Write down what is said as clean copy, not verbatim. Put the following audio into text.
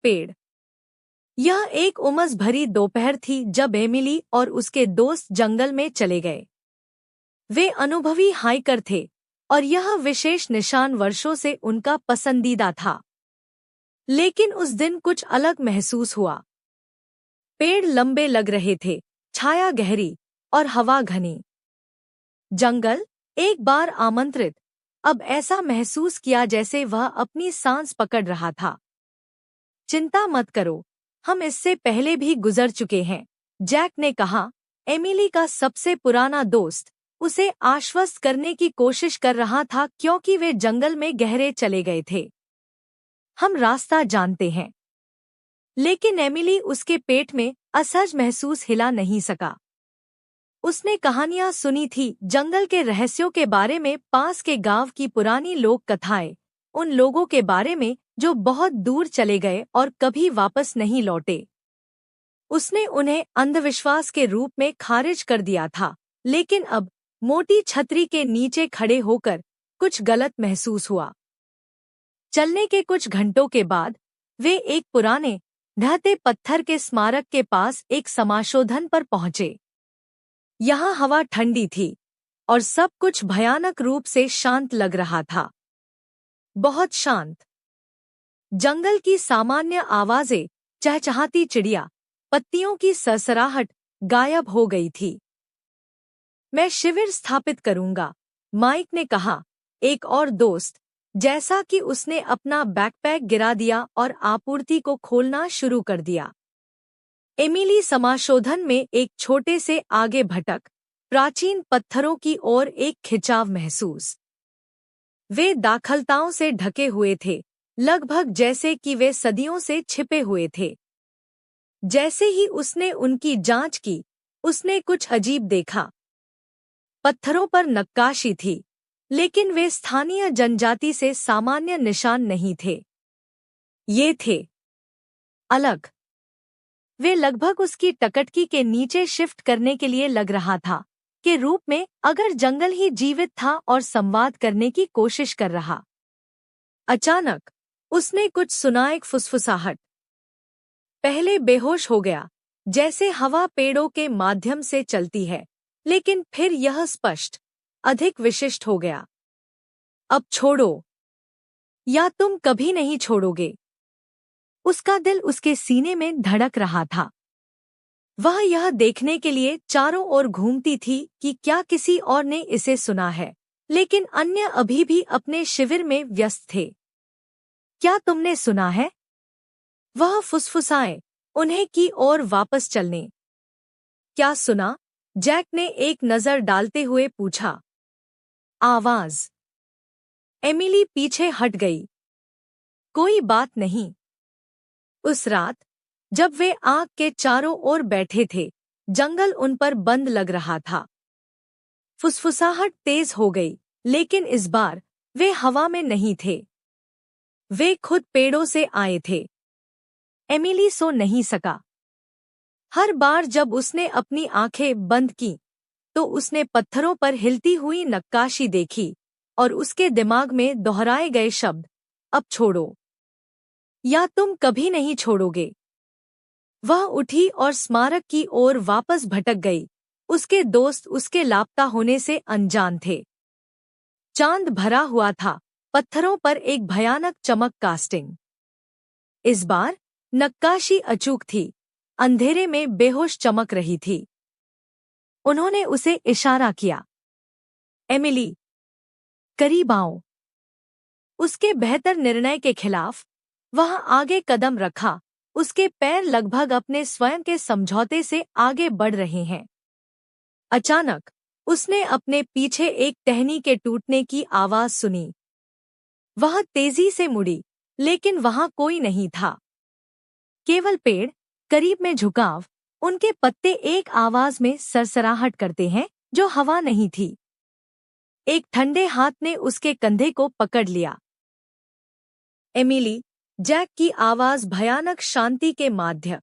पेड़। यह एक उमस भरी दोपहर थी जब एमिली और उसके दोस्त जंगल में चले गए। वे अनुभवी हाइकर थे और यह विशेष निशान वर्षों से उनका पसंदीदा था। लेकिन उस दिन कुछ अलग महसूस हुआ। पेड़ लंबे लग रहे थे, छाया गहरी और हवा घनी। जंगल एक बार आमंत्रित, अब ऐसा महसूस किया जैसे वह अपनी सांस पकड़ रहा था। चिंता मत करो, हम इससे पहले भी गुजर चुके हैं, जैक ने कहा। एमिली का सबसे पुराना दोस्त उसे आश्वस्त करने की कोशिश कर रहा था क्योंकि वे जंगल में गहरे चले गए थे। हम रास्ता जानते हैं। लेकिन एमिली उसके पेट में असहज महसूस हिला नहीं सका। उसने कहानियां सुनी थी, जंगल के रहस्यों के बारे में, पास के गांव की पुरानी लोक कथाएं, उन लोगों के बारे में जो बहुत दूर चले गए और कभी वापस नहीं लौटे। उसने उन्हें अंधविश्वास के रूप में खारिज कर दिया था, लेकिन अब मोटी छतरी के नीचे खड़े होकर कुछ गलत महसूस हुआ। चलने के कुछ घंटों के बाद वे एक पुराने ढहते पत्थर के स्मारक के पास एक समाशोधन पर पहुंचे। यहाँ हवा ठंडी थी और सब कुछ भयानक रूप से शांत लग रहा था। बहुत शांत। जंगल की सामान्य आवाजें, चहचहाती चिड़िया, पत्तियों की सरसराहट गायब हो गई थी। मैं शिविर स्थापित करूंगा, माइक ने कहा। एक और दोस्त, जैसा कि उसने अपना बैकपैक गिरा दिया और आपूर्ति को खोलना शुरू कर दिया। एमिली समाशोधन में एक छोटे से आगे भटक, प्राचीन पत्थरों की ओर एक खिंचाव महसूस। वे दाखलताओं से ढके हुए थे, लगभग जैसे कि वे सदियों से छिपे हुए थे। जैसे ही उसने उनकी जांच की, उसने कुछ अजीब देखा। पत्थरों पर नक्काशी थी, लेकिन वे स्थानीय जनजाति से सामान्य निशान नहीं थे। ये थे अलग। वे लगभग उसकी टकटकी के नीचे शिफ्ट करने के लिए लग रहा था, के रूप में, अगर जंगल ही जीवित था और संवाद करने की कोशिश कर रहा। अचानक उसने कुछ सुना, एक फुसफुसाहट। पहले बेहोश हो गया, जैसे हवा पेड़ों के माध्यम से चलती है, लेकिन फिर यह स्पष्ट, अधिक विशिष्ट हो गया। अब छोड़ो, या तुम कभी नहीं छोड़ोगे। उसका दिल उसके सीने में धड़क रहा था। वह यह देखने के लिए चारों ओर घूमती थी कि क्या किसी और ने इसे सुना है, लेकिन अन्य अभी भी अपने शिविर में व्यस्त थे। क्या तुमने सुना है? वह फुसफुसाए, उन्हें की ओर वापस चलने। क्या सुना? जैक ने एक नजर डालते हुए पूछा। आवाज। एमिली पीछे हट गई। कोई बात नहीं। उस रात जब वे आग के चारों ओर बैठे थे, जंगल उन पर बंद लग रहा था। फुसफुसाहट तेज हो गई, लेकिन इस बार वे हवा में नहीं थे। वे खुद पेड़ों से आए थे। एमिली सो नहीं सका। हर बार जब उसने अपनी आंखें बंद की, तो उसने पत्थरों पर हिलती हुई नक्काशी देखी और उसके दिमाग में दोहराए गए शब्द, अब छोड़ो, या तुम कभी नहीं छोड़ोगे। वह उठी और स्मारक की ओर वापस भटक गई। उसके दोस्त उसके लापता होने से अनजान थे। चांद भरा हुआ था, पत्थरों पर एक भयानक चमक कास्टिंग। इस बार नक्काशी अचूक थी, अंधेरे में बेहोश चमक रही थी। उन्होंने उसे इशारा किया। एमिली, करीब आओ। उसके बेहतर निर्णय के खिलाफ वह आगे कदम रखा। उसके पैर लगभग अपने स्वयं के समझौते से आगे बढ़ रहे हैं। अचानक उसने अपने पीछे एक टहनी के टूटने की आवाज सुनी। वह तेजी से मुड़ी, लेकिन वहां कोई नहीं था। केवल पेड़, करीब में झुकाव, उनके पत्ते एक आवाज में सरसराहट करते हैं जो हवा नहीं थी। एक ठंडे हाथ ने उसके कंधे को पकड़ लिया। एमिली, जैक की आवाज भयानक शांति के माध्य